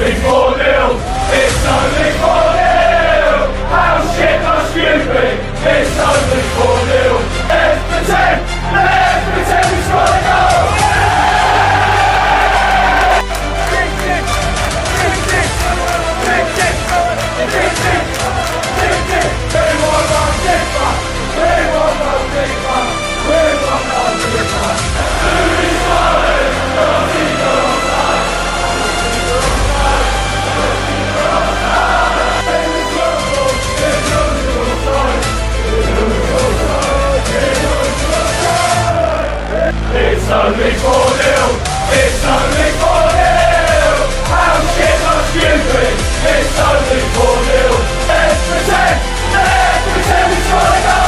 only for you. It's only for you. How shit must you be? It's only for you. Let's pretend we try to go. It's only for you. It's only for you. How shit must you be? It's only for you. Let's pretend we try to go.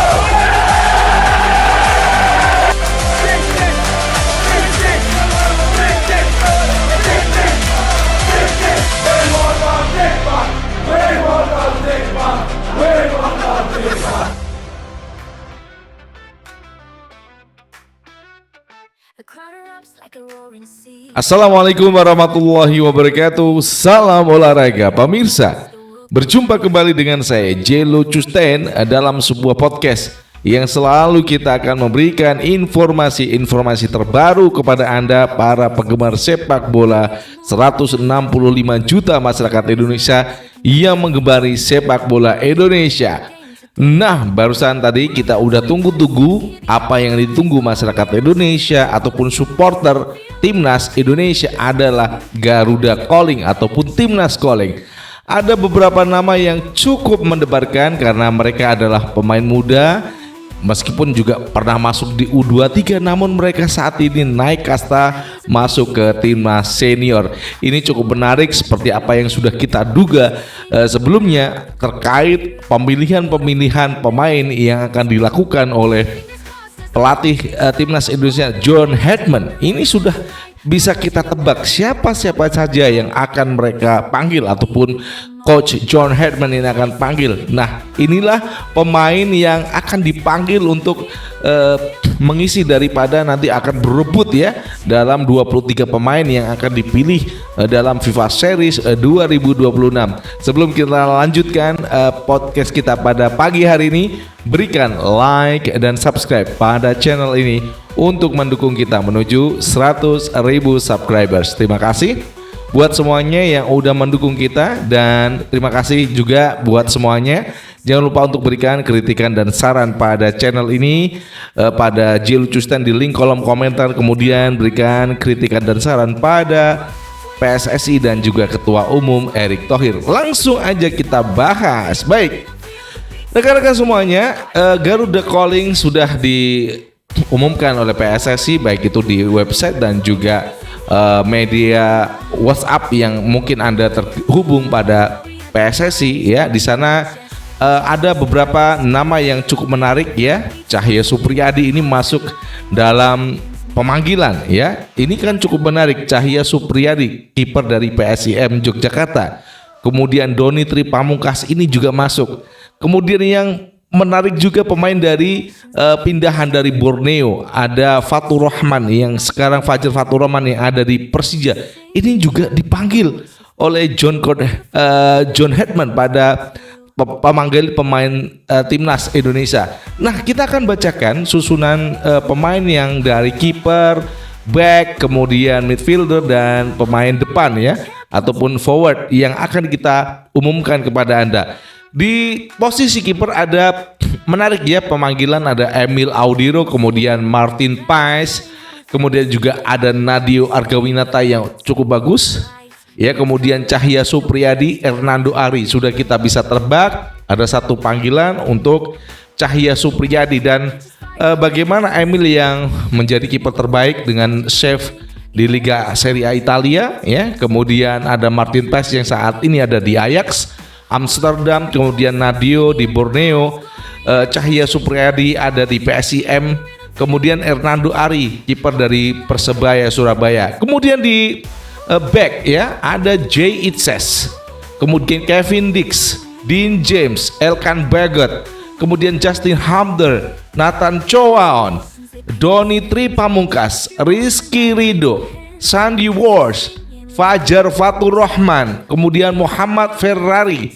Assalamualaikum warahmatullahi wabarakatuh. Salam olahraga pemirsa. Berjumpa kembali dengan saya Jelo Custen dalam sebuah podcast yang selalu kita akan memberikan informasi-informasi terbaru kepada Anda para penggemar sepak bola 165 juta masyarakat Indonesia yang menggembari sepak bola Indonesia. Nah, barusan tadi kita udah tunggu-tunggu apa yang ditunggu masyarakat Indonesia ataupun supporter Timnas Indonesia adalah Garuda Calling ataupun Timnas Calling. Ada beberapa nama yang cukup mendebarkan karena mereka adalah pemain muda, meskipun juga pernah masuk di U23, namun mereka saat ini naik kasta masuk ke timnas senior. Ini cukup menarik seperti apa yang sudah kita duga sebelumnya terkait pemilihan pemain yang akan dilakukan oleh pelatih timnas Indonesia John Hedman. Ini sudah bisa kita tebak siapa saja yang akan mereka panggil ataupun Coach John Hedman ini akan panggil. Nah, inilah pemain yang akan dipanggil untuk mengisi daripada nanti akan berebut ya dalam 23 pemain yang akan dipilih dalam FIFA Series 2026. Sebelum kita lanjutkan podcast kita pada pagi hari ini, berikan like dan subscribe pada channel ini untuk mendukung kita menuju 100.000 subscribers. Terima kasih buat semuanya yang udah mendukung kita, dan terima kasih juga buat semuanya. Jangan lupa untuk berikan kritikan dan saran pada channel ini pada Jelo Custen di link kolom komentar. Kemudian berikan kritikan dan saran pada PSSI dan juga Ketua Umum Erick Thohir. Langsung aja kita bahas. Baik, rekan-rekan semuanya, Garuda Calling sudah diumumkan oleh PSSI, baik itu di website dan juga media WhatsApp yang mungkin Anda terhubung pada PSSI ya. Di sana ada beberapa nama yang cukup menarik ya. Cahya Supriyadi ini masuk dalam pemanggilan ya. Ini kan cukup menarik. Cahya Supriyadi, kiper dari PSIM Yogyakarta. Kemudian Doni Tri Pamungkas ini juga masuk. Kemudian yang menarik juga pemain dari pindahan dari Borneo, ada Fatur Rahman yang sekarang Fajar Fatur Rahman yang ada di Persija. Ini juga dipanggil oleh John Hedman pada pemanggil pemain timnas Indonesia. Nah, kita akan bacakan susunan pemain yang dari kiper, back, kemudian midfielder dan pemain depan ya, ataupun forward yang akan kita umumkan kepada Anda. Di posisi kiper ada menarik ya pemanggilan, ada Emil Audiro, kemudian Martin Paes, kemudian juga ada Nadio Argawinata yang cukup bagus ya, kemudian Cahya Supriyadi, Hernando Ari sudah kita bisa tebak. Ada satu panggilan untuk Cahya Supriyadi. Dan bagaimana Emil yang menjadi kiper terbaik dengan save di Liga Serie A Italia ya, kemudian ada Martin Paes yang saat ini ada di Ajax Amsterdam, kemudian Nadio di Borneo, Cahya Supriyadi ada di PSIM, kemudian Hernando Ari kiper dari Persebaya Surabaya. Kemudian di back ya ada Jay Itzes, kemudian Kevin Dix, Dean James, Elkan Bagot, kemudian Justin Hamder, Nathan Chowaon, Doni Tri Pamungkas, Rizky Ridho, Sandy Wars, Fajar Fatur Rahman, kemudian Muhammad Ferrari,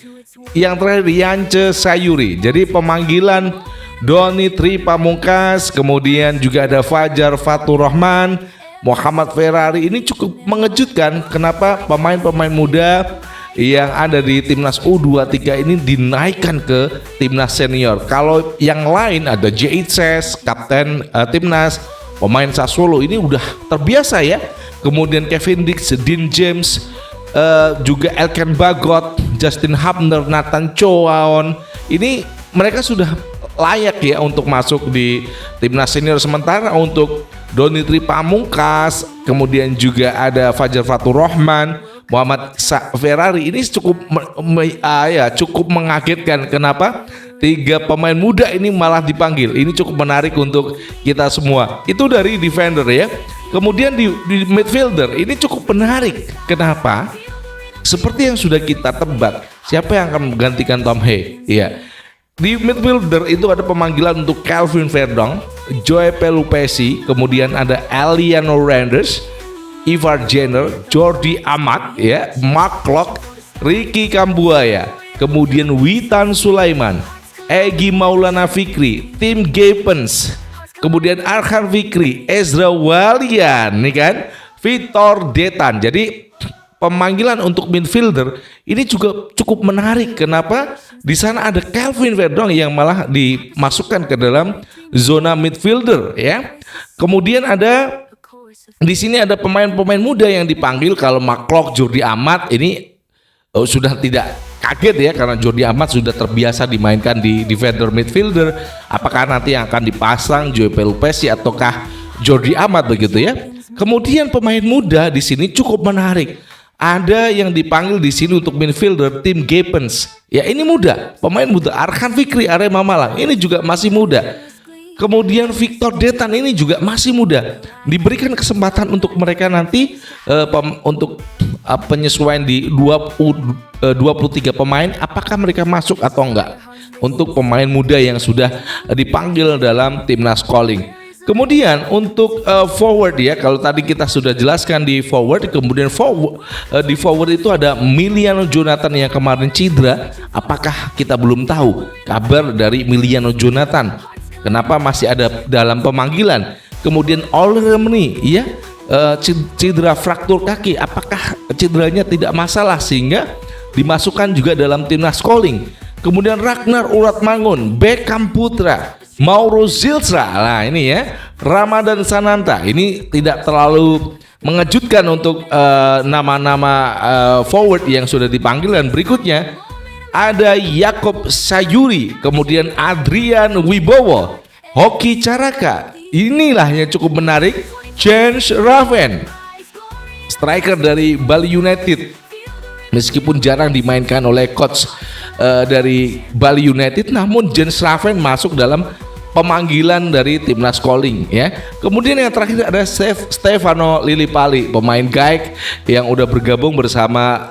yang terakhir Yance Sayuri. Jadi pemanggilan Doni Tri Pamungkas, kemudian juga ada Fajar Fatur Rahman, Muhammad Ferrari, ini cukup mengejutkan. Kenapa pemain-pemain muda yang ada di timnas U23 ini dinaikkan ke timnas senior? Kalau yang lain ada Jitses, kapten timnas, pemain Sassuolo ini udah terbiasa ya. Kemudian Kevin Dix, Dean James, juga Elkan Bagot, Justin Hubner, Nathan Choaon, ini mereka sudah layak ya untuk masuk di timnas senior. Sementara untuk Doni Tri Pamungkas, kemudian juga ada Fajar Fatur Rahman, Muhammad Ferrari, ini cukup mengagetkan. Kenapa 3 pemain muda ini malah dipanggil? Ini cukup menarik untuk kita semua. Itu dari defender ya. Kemudian di midfielder ini cukup menarik. Kenapa? Seperti yang sudah kita tebak, siapa yang akan menggantikan Tom Hay? Iya. Di midfielder itu ada pemanggilan untuk Calvin Verdong, Joe Pelupesi, kemudian ada Eliano Randers, Ivar Jenner, Jordi Amat, ya, Mark Klok, Ricky Kambuaya, kemudian Witan Sulaiman, Egy Maulana Fikri, Tim Gapens, kemudian Arhan Fikri, Ezra Walian, nih kan, Victor Detan. Jadi pemanggilan untuk midfielder ini juga cukup menarik. Kenapa? Di sana ada Calvin Verdong yang malah dimasukkan ke dalam zona midfielder ya. Kemudian ada di sini ada pemain-pemain muda yang dipanggil. Kalau McClough, Jordi Amat ini sudah tidak kaget ya, karena Jordi Amat sudah terbiasa dimainkan di defender midfielder. Apakah nanti yang akan dipasang Joe Pelupesi ataukah Jordi Amat begitu ya? Kemudian pemain muda di sini cukup menarik. Ada yang dipanggil di sini untuk midfielder Tim Gapens. Ya, ini muda, pemain muda. Arhan Fikri Arema Malang, ini juga masih muda. Kemudian Victor Detan ini juga masih muda. Diberikan kesempatan untuk mereka nanti untuk penyesuaian di 23 pemain, apakah mereka masuk atau enggak untuk pemain muda yang sudah dipanggil dalam timnas calling. Kemudian untuk forward ya, kalau tadi kita sudah jelaskan di forward, kemudian di forward itu ada Miliano Jonathan yang kemarin cedera. Apakah kita belum tahu kabar dari Miliano Jonathan? Kenapa masih ada dalam pemanggilan? Kemudian Oliver Meni ya, cedera fraktur kaki. Apakah cederanya tidak masalah sehingga dimasukkan juga dalam timnas calling? Kemudian Ragnar Uratmangun, Beckham Putra, Mauro Zilstra, nah ini ya, Ramadan Sananta, ini tidak terlalu mengejutkan untuk nama-nama forward yang sudah dipanggil. Dan berikutnya ada Yakob Sayuri, kemudian Adrian Wibowo, Hoki Caraka, inilah yang cukup menarik, James Raven, striker dari Bali United. Meskipun jarang dimainkan oleh coach dari Bali United, namun James Raven masuk dalam pemanggilan dari timnas calling ya. Kemudian yang terakhir ada Stefano Lillipali, pemain GAIK yang udah bergabung bersama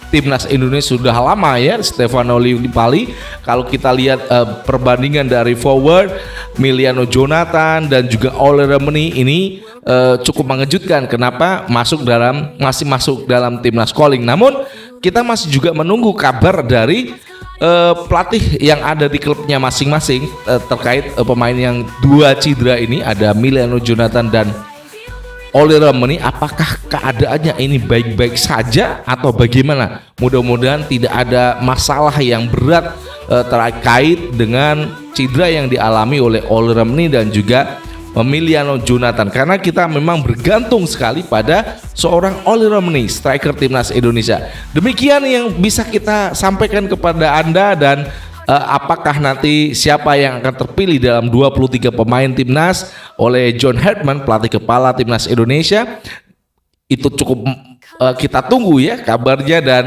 timnas Indonesia sudah lama ya. Stefano Lillipali, kalau kita lihat perbandingan dari forward Miliano Jonathan dan juga Oliver Meni ini cukup mengejutkan. Kenapa masih masuk dalam timnas calling? Namun kita masih juga menunggu kabar dari pelatih yang ada di klubnya masing-masing terkait pemain yang 2 cedera ini, ada Miliano Jonathan dan Oliver Meni. Apakah keadaannya ini baik-baik saja atau bagaimana? Mudah-mudahan tidak ada masalah yang berat terkait dengan cedera yang dialami oleh Oliver Meni dan juga Miliano Jonathan, karena kita memang bergantung sekali pada seorang Oliver Meni, striker timnas Indonesia. Demikian yang bisa kita sampaikan kepada Anda. Dan apakah nanti siapa yang akan terpilih dalam 23 pemain timnas oleh John Herdman, pelatih kepala timnas Indonesia, itu cukup kita tunggu ya kabarnya. Dan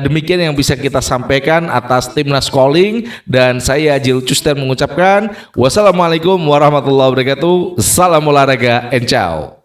demikian yang bisa kita sampaikan atas timnas calling. Dan saya Jil Custen mengucapkan wassalamualaikum warahmatullahi wabarakatuh. Salam olahraga and ciao.